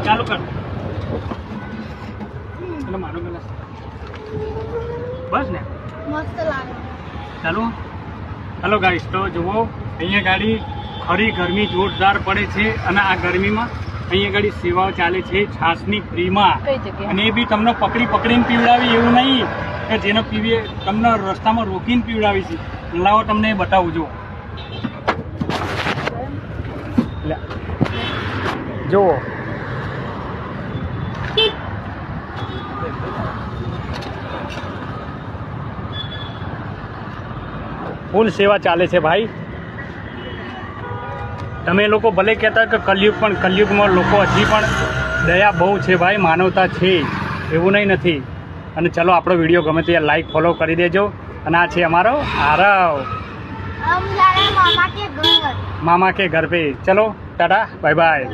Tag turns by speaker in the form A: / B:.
A: ચાલુ કર એટલે મારો પેલા બસ ને
B: મસ્ત લાગે
A: ચાલો. હલો ગાઈસ, તો જુઓ અહીંયા ગાડી ખરી ગરમી જોરદાર પડે છે અને આ ગરમીમાં અહીંયા ગાડી સેવાઓ ચાલે છે છાસની ફ્રીમાં.
B: કઈ જગ્યાએ?
A: અને એ બી તમને પકડીને પીવડાવી એવું નહીં કે જેને પીવીએ તમને રસ્તામાં રોકીને પીવડાવી છે. લાવો તમને એ બતાવું. જુઓ જુઓ ફૂલ સેવા ચાલે છે ભાઈ. તમે લોકો ભલે કહેતા કે કલયુગ, પણ કલયુગમાં લોકો હજી પણ દયા બહુ છે ભાઈ, માનવતા છે, એવું નહીં નથી. અને ચલો, આપણો વિડીયો ગમે તે લાઈક ફોલો કરી દેજો. અને આ છે અમારો આરવ,
B: हम जा रहे हैं मामा के घर।
A: મામા કે ઘર પે. ચલો ટાટા, બાય બાય.